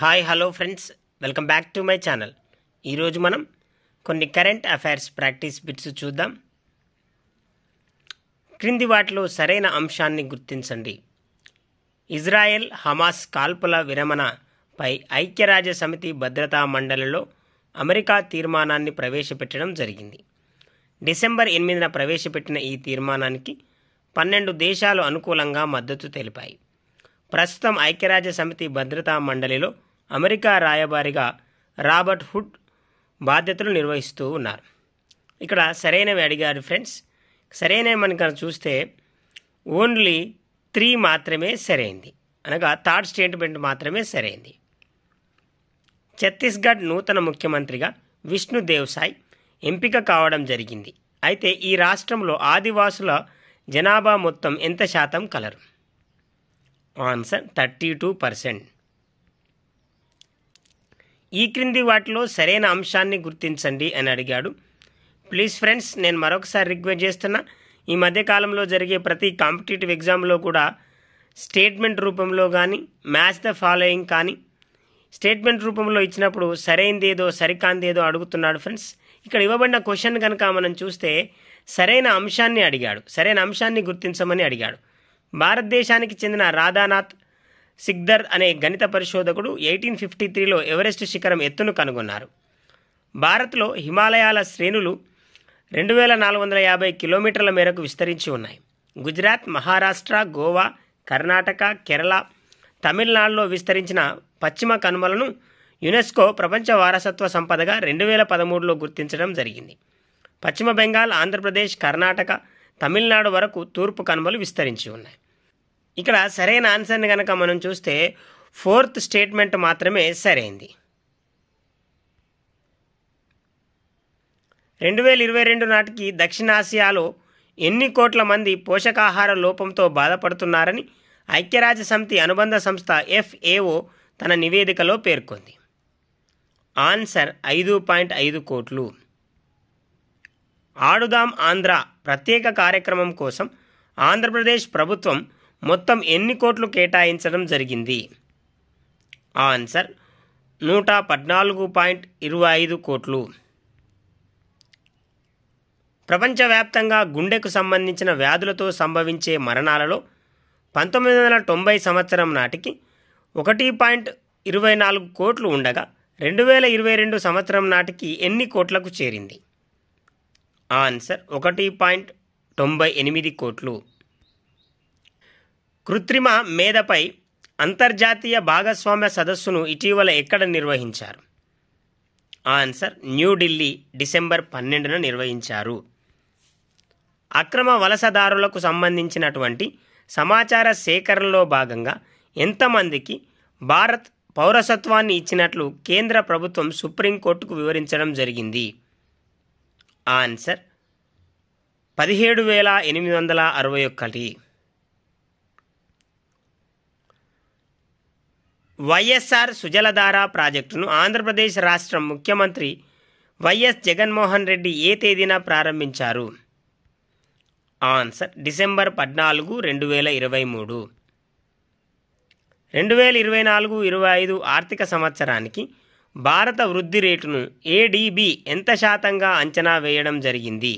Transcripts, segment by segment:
Hi hello friends, welcome back to my channel. ఈరోజు మనం కొన్ని కరెంట్ అఫైర్స్ ప్రాక్టీస్ బిట్స్ చూద్దాం. క్రింది వాటిలో సరైన అంశాన్ని గుర్తించండి. ఇజ్రాయెల్ హమాస్ కాల్పుల విరమణపై ఐక్యరాజ్య సమితి భద్రతా మండలిలో అమెరికా తీర్మానాన్ని ప్రవేశపెట్టడం జరిగింది. డిసెంబర్ 8న ప్రవేశపెట్టిన ఈ తీర్మానానికి 12 దేశాలు అనుకూలంగా మద్దతు తెలిపాయి. ప్రస్తుతం ఐక్యరాజ్య సమితి భద్రతా మండలిలో అమెరికా రాయబారిగా రాబర్ట్ హుడ్ బాధ్యతలు నిర్వహిస్తూ ఉన్నారు. ఇక్కడ సరైనవి అడిగారు ఫ్రెండ్స్. సరైనవి మనకు చూస్తే ఓన్లీ 3 మాత్రమే సరైంది, అనగా థర్డ్ స్టేట్మెంట్ మాత్రమే సరైంది. ఛత్తీస్గఢ్ నూతన ముఖ్యమంత్రిగా విష్ణు దేవ్సాయ్ ఎంపిక కావడం జరిగింది. అయితే ఈ రాష్ట్రంలో ఆదివాసుల జనాభా మొత్తం ఎంత శాతం కలరు? ఆన్సర్ 32%. ఈ క్రింది వాటిలో సరైన అంశాన్ని గుర్తించండి అని అడిగాడు. ప్లీజ్ ఫ్రెండ్స్, నేను మరొకసారి రిక్వెస్ట్ చేస్తున్నా, ఈ మధ్యకాలంలో జరిగే ప్రతి కాంపిటేటివ్ ఎగ్జామ్లో కూడా స్టేట్మెంట్ రూపంలో కానీ మ్యాచ్ ద ఫాలోయింగ్ కానీ స్టేట్మెంట్ రూపంలో ఇచ్చినప్పుడు సరైనదేదో సరికాందేదో అడుగుతున్నాడు ఫ్రెండ్స్. ఇక్కడ ఇవ్వబడిన క్వశ్చన్ కనుక మనం చూస్తే సరైన అంశాన్ని అడిగాడు, సరైన అంశాన్ని గుర్తించమని అడిగాడు. భారతదేశానికి చెందిన రాధానాథ్ సిక్దర్ అనే గణిత పరిశోధకుడు 1853లో ఎవరెస్ట్ శిఖరం ఎత్తును కనుగొన్నారు. భారత్లో హిమాలయాల శ్రేణులు 2450 కిలోమీటర్ల మేరకు విస్తరించి ఉన్నాయి. గుజరాత్, మహారాష్ట్ర, గోవా, కర్ణాటక, కేరళ, తమిళనాడులో విస్తరించిన పశ్చిమ కనుమలను యునెస్కో ప్రపంచ వారసత్వ సంపదగా 2013లో గుర్తించడం జరిగింది. పశ్చిమ బెంగాల్, ఆంధ్రప్రదేశ్, కర్ణాటక, తమిళనాడు వరకు తూర్పు కనుమలు విస్తరించి ఉన్నాయి. ఇక్కడ సరైన ఆన్సర్ని కనుక మనం చూస్తే 4th స్టేట్మెంట్ మాత్రమే సరైంది. 2022 నాటికి దక్షిణాసియాలో ఎన్ని కోట్ల మంది పోషకాహార లోపంతో బాధపడుతున్నారని ఐక్యరాజ్య సమితి అనుబంధ సంస్థ FAO తన నివేదికలో పేర్కొంది. ఆన్సర్ 5.5 కోట్లు. ఆడుదాం ఆంధ్ర ప్రత్యేక కార్యక్రమం కోసం ఆంధ్రప్రదేశ్ ప్రభుత్వం మొత్తం ఎన్ని కోట్లు కేటాయించడం జరిగింది? ఆన్సర్ 114.25 కోట్లు. ప్రపంచవ్యాప్తంగా గుండెకు సంబంధించిన వ్యాధులతో సంభవించే మరణాలలో 1990 సంవత్సరం నాటికి 1.24 కోట్లు ఉండగా 2022 సంవత్సరం నాటికి ఎన్ని కోట్లకు చేరింది? ఆన్సర్ 1.98 కోట్లు. కృత్రిమ మేధపై అంతర్జాతీయ భాగస్వామ్య సదస్సును ఇటీవల ఎక్కడ నిర్వహించారు? ఆన్సర్ న్యూఢిల్లీ, డిసెంబర్ 12న నిర్వహించారు. అక్రమ వలసదారులకు సంబంధించినటువంటి సమాచార సేకరణలో భాగంగా ఎంతమందికి భారత్ పౌరసత్వాన్ని ఇచ్చినట్లు కేంద్ర ప్రభుత్వం సుప్రీంకోర్టుకు వివరించడం జరిగింది? ఆన్సర్ 17,861. వైఎస్ఆర్ సుజలధార ప్రాజెక్టును ఆంధ్రప్రదేశ్ రాష్ట్రం ముఖ్యమంత్రి వైఎస్ జగన్మోహన్ రెడ్డి ఏ తేదీన ప్రారంభించారు? Answer December 14, 2023. 2024-25 ఆర్థిక సంవత్సరానికి భారత వృద్ధి రేటును ADB ఎంత శాతంగా అంచనా వేయడం జరిగింది?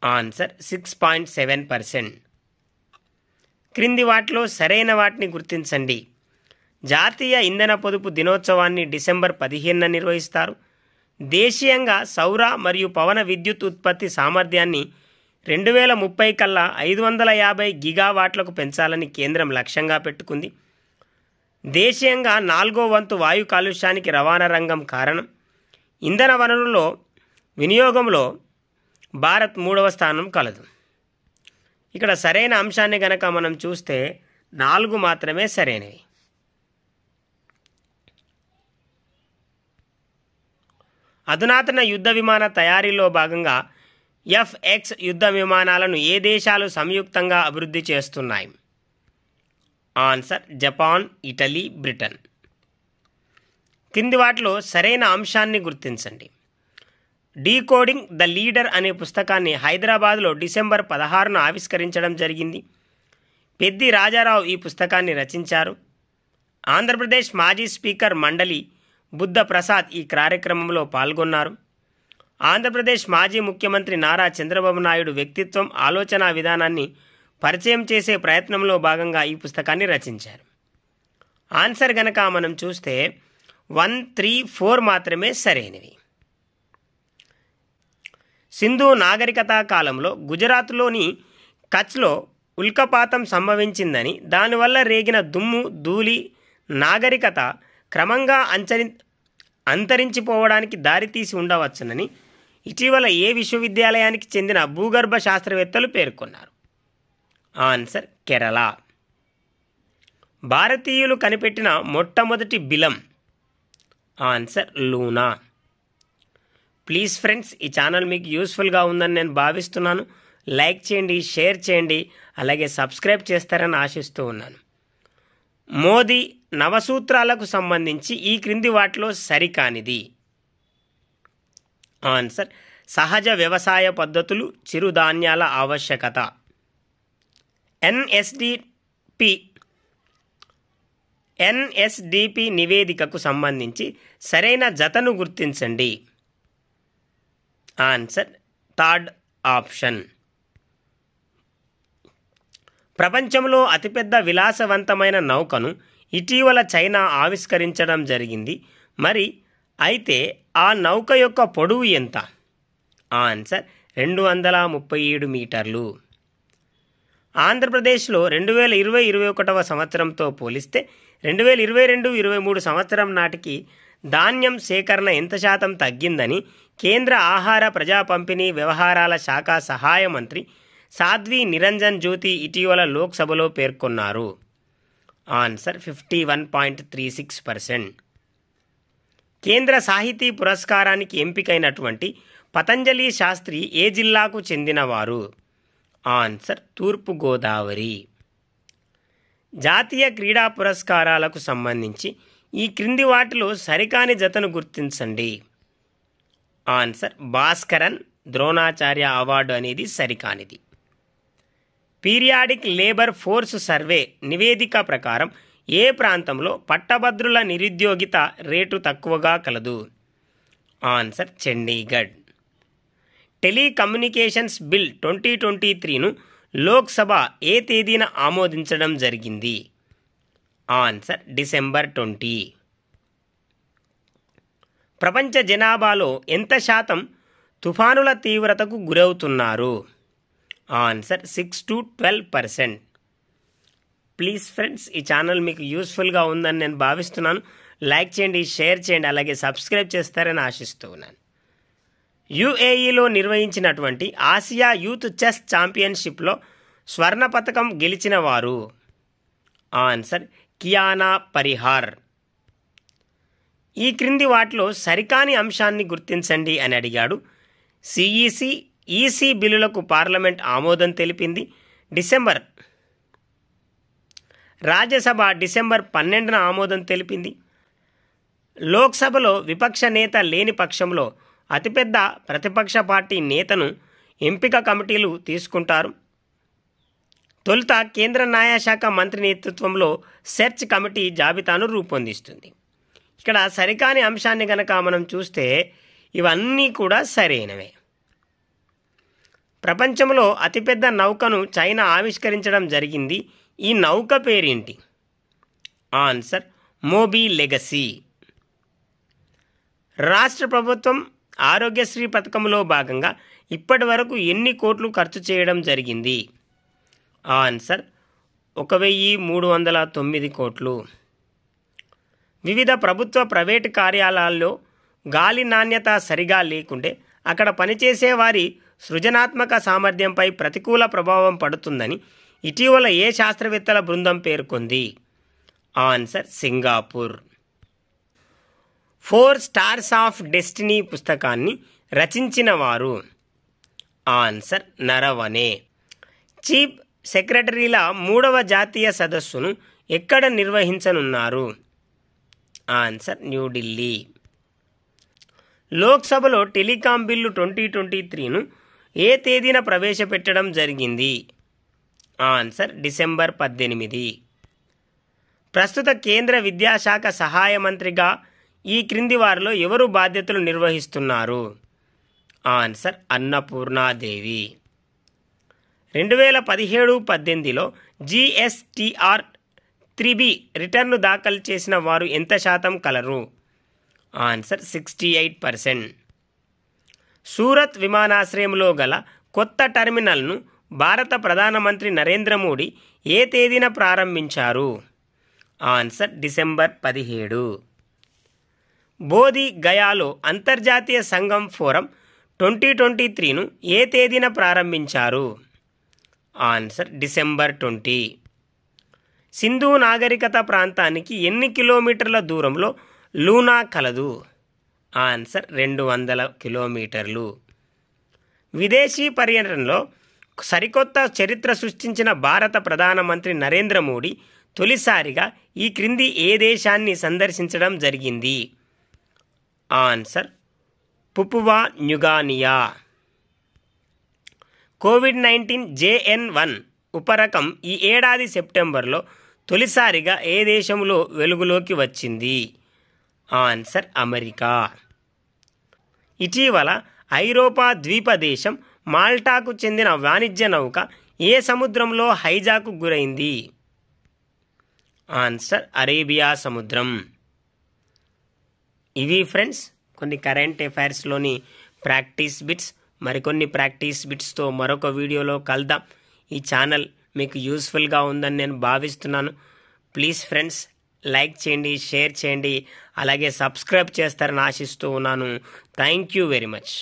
ఆన్సర్ 6.7%. క్రింది వాటిలో సరైన వాటిని గుర్తించండి. జాతీయ ఇంధన పొదుపు దినోత్సవాన్ని డిసెంబర్ 15న నిర్వహిస్తారు. దేశీయంగా సౌర మరియు పవన విద్యుత్ ఉత్పత్తి సామర్థ్యాన్ని 2030 కల్లా 550 గిగావాట్లకు పెంచాలని కేంద్రం లక్ష్యంగా పెట్టుకుంది. దేశీయంగా 4వ వంతు వాయు కాలుష్యానికి రవాణా రంగం కారణం. ఇంధన వనరుల వినియోగంలో భారత్ 3వ స్థానం కలదు. ఇక్కడ సరైన అంశాన్ని గనక మనం చూస్తే 4 మాత్రమే సరైనవి. అధునాతన యుద్ధ విమాన తయారీలో భాగంగా FX యుద్ధ విమానాలను ఏ దేశాలు సంయుక్తంగా అభివృద్ధి చేస్తున్నాయి? Answer Japan, Italy, Britain. కింది వాటిలో సరైన అంశాన్ని గుర్తించండి. డీకోడింగ్ ద లీడర్ అనే పుస్తకాన్ని హైదరాబాద్లో డిసెంబర్ 16న ఆవిష్కరించడం జరిగింది. పెద్ది రాజారావు ఈ పుస్తకాన్ని రచించారు. ఆంధ్రప్రదేశ్ మాజీ స్పీకర్ మండలి బుద్ధ ప్రసాద్ ఈ కార్యక్రమంలో పాల్గొన్నారు. ఆంధ్రప్రదేశ్ మాజీ ముఖ్యమంత్రి నారా చంద్రబాబు నాయుడు వ్యక్తిత్వం, ఆలోచన విధానాన్ని పరిచయం చేసే ప్రయత్నంలో భాగంగా ఈ పుస్తకాన్ని రచించారు. ఆన్సర్ గనక మనం చూస్తే 1, 3, 4 మాత్రమే సరైనవి. సింధు నాగరికత కాలంలో గుజరాత్లోని కచ్లో ఉల్కపాతం సంభవించిందని, దానివల్ల రేగిన దుమ్ము, ధూళి నాగరికత క్రమంగా అంతరించిపోవడానికి దారితీసి ఉండవచ్చునని ఇటీవల ఏ విశ్వవిద్యాలయానికి చెందిన భూగర్భ శాస్త్రవేత్తలు పేర్కొన్నారు? ఆన్సర్ కేరళ. భారతీయులు కనిపెట్టిన మొట్టమొదటి బిలం? Answer Luna. ప్లీజ్ ఫ్రెండ్స్, ఈ ఛానల్ మీకు యూస్ఫుల్గా ఉందని నేను భావిస్తున్నాను. లైక్ చేయండి, షేర్ చేయండి, అలాగే సబ్స్క్రైబ్ చేస్తారని ఆశిస్తూ ఉన్నాను. మోదీ నవసూత్రాలకు సంబంధించి ఈ క్రింది వాటిలో సరికానిది? ఆన్సర్ సహజ వ్యవసాయ పద్ధతులు, చిరుధాన్యాల ఆవశ్యకత. ఎన్ఎస్డిపి నివేదికకు సంబంధించి సరైన జతను గుర్తించండి. Answer third option. ప్రపంచంలో అతిపెద్ద విలాసవంతమైన నౌకను ఇటీవల చైనా ఆవిష్కరించడం జరిగింది. మరి అయితే ఆ నౌక యొక్క పొడవు ఎంత? ఆన్సర్ 237 మీటర్లు. ఆంధ్రప్రదేశ్లో 2020-21 సంవత్సరంతో పోలిస్తే 2022-23 సంవత్సరం నాటికి ధాన్యం సేకరణ ఎంత శాతం తగ్గిందని కేంద్ర ఆహార, ప్రజా పంపిణీ వ్యవహారాల శాఖ సహాయ మంత్రి సాధ్వి నిరంజన్ జ్యోతి ఇటీవల లోక్సభలో పేర్కొన్నారు? ఆన్సర్ 51.36%. కేంద్ర సాహితీ పురస్కారానికి ఎంపికైనటువంటి పతంజలి శాస్త్రి ఏ జిల్లాకు చెందినవారు? ఆన్సర్ తూర్పుగోదావరి. జాతీయ క్రీడా పురస్కారాలకు సంబంధించి ఈ క్రింది వాటిలో సరికాని జతను గుర్తించండి. ఆన్సర్ భాస్కరన్ ద్రోణాచార్య అవార్డు అనేది సరికానిది. పీరియాడిక్ లేబర్ ఫోర్స్ సర్వే నివేదిక ప్రకారం ఏ ప్రాంతంలో పట్టభద్రుల నిరుద్యోగిత రేటు తక్కువగా కలదు? ఆన్సర్ చండీగఢ్. టెలికమ్యూనికేషన్స్ బిల్ 2023ను లోక్సభ ఏ తేదీన ఆమోదించడం జరిగింది? Answer December 20. ప్రపంచ జనాభాలో ఎంత శాతం తుఫానుల తీవ్రతకు గురవుతున్నారు? Answer 6 to 12%. ప్లీజ్ ఫ్రెండ్స్, ఈ ఛానల్ మీకు యూస్ఫుల్గా ఉందని నేను భావిస్తున్నాను. లైక్ చేయండి, షేర్ చేయండి, అలాగే సబ్స్క్రైబ్ చేస్తారని ఆశిస్తూ ఉన్నాను. యుఏఈలో నిర్వహించినటువంటి ఆసియా యూత్ చెస్ ఛాంపియన్షిప్లో స్వర్ణ పతకం గెలిచిన వారు? Answer Kiana Parihar. ఈ క్రింది వాటిలో సరికాని అంశాన్ని గుర్తించండి అని అడిగాడు. ఈసీ బిల్లులకు పార్లమెంట్ ఆమోదం తెలిపింది. రాజ్యసభ డిసెంబర్ 12న ఆమోదం తెలిపింది. లోక్సభలో విపక్ష నేత లేని పక్షంలో అతిపెద్ద ప్రతిపక్ష పార్టీ నేతను ఎంపిక కమిటీలు తీసుకుంటారు. తొలుత కేంద్ర న్యాయశాఖ మంత్రి నేతృత్వంలో సెర్చ్ కమిటీ జాబితాను రూపొందిస్తుంది. ఇక్కడ సరికాని అంశాన్ని గనక మనం చూస్తే ఇవన్నీ కూడా సరైనవే. ప్రపంచంలో అతిపెద్ద నౌకను చైనా ఆవిష్కరించడం జరిగింది. ఈ నౌక పేరేంటి? Answer మోబీ legacy. రాష్ట్ర ప్రభుత్వం ఆరోగ్యశ్రీ పథకంలో భాగంగా ఇప్పటి వరకు ఎన్ని కోట్లు ఖర్చు చేయడం జరిగింది? ఆన్సర్ 1309 కోట్లు. వివిధ ప్రభుత్వ, ప్రైవేటు కార్యాలయాల్లో గాలి నాణ్యత సరిగా లేకుంటే అక్కడ పనిచేసే వారి సృజనాత్మక సామర్థ్యంపై ప్రతికూల ప్రభావం పడుతుందని ఇటీవల ఏ శాస్త్రవేత్తల బృందం పేర్కొంది? Answer Singapore. 4 stars of destiny పుస్తకాన్ని రచించిన వారు? ఆన్సర్ నరవనే. చీఫ్ సెక్రటరీల 3వ జాతీయ సదస్సును ఎక్కడ నిర్వహించనున్నారు? ఆన్సర్ న్యూఢిల్లీ. లోక్సభలో టెలికాం బిల్లు 2023ను ఏ తేదీన ప్రవేశపెట్టడం జరిగింది? Answer December 18. ప్రస్తుత కేంద్ర విద్యాశాఖ సహాయ మంత్రిగా ఈ క్రింది వారిలో ఎవరు బాధ్యతలు నిర్వహిస్తున్నారు? ఆన్సర్ అన్నపూర్ణాదేవి. 2017-18లో GSTR 3B రిటర్ను దాఖలు చేసిన వారు ఎంత శాతం కలరు? ఆన్సర్ 68%. సూరత్ విమానాశ్రయంలో గల కొత్త టెర్మినల్ను భారత ప్రధానమంత్రి నరేంద్ర మోడీ ఏ తేదీన ప్రారంభించారు? Answer December 17. బోధి గయాలో అంతర్జాతీయ సంఘం ఫోరం 2023ను ఏ తేదీన ప్రారంభించారు? Answer December 20. సింధు నాగరికత ప్రాంతానికి ఎన్ని కిలోమీటర్ల దూరంలో లూనా కలదు? ఆన్సర్ 200 కిలోమీటర్లు. విదేశీ పర్యటనలో సరికొత్త చరిత్ర సృష్టించిన భారత ప్రధానమంత్రి నరేంద్ర మోడీ తొలిసారిగా ఈ క్రింది ఏ దేశాన్ని సందర్శించడం జరిగింది? Answer పుపువా New Guinea. కోవిడ్-19 JN.1 ఉపరకం ఈ ఏడాది సెప్టెంబర్లో తొలిసారిగా ఏ దేశంలో వెలుగులోకి వచ్చింది? Answer America. ఇటీవల ఐరోపా ద్వీప దేశం మాల్టాకు చెందిన వాణిజ్య నౌక ఏ సముద్రంలో హైజాకు గురైంది? ఆన్సర్ అరేబియా సముద్రం. ఇవి ఫ్రెండ్స్ కొన్ని కరెంట్ అఫైర్స్లోని ప్రాక్టీస్ బిట్స్. మరికొన్ని ప్రాక్టీస్ బిట్స్తో మరొక వీడియోలో కలుద్దాం. ఈ ఛానల్ మీకు యూస్ఫుల్గా ఉందని నేను భావిస్తున్నాను. ప్లీజ్ ఫ్రెండ్స్ లైక్ చేయండి, షేర్ చేయండి, అలాగే సబ్స్క్రైబ్ చేస్తారని ఆశిస్తూ ఉన్నాను. Thank you very much.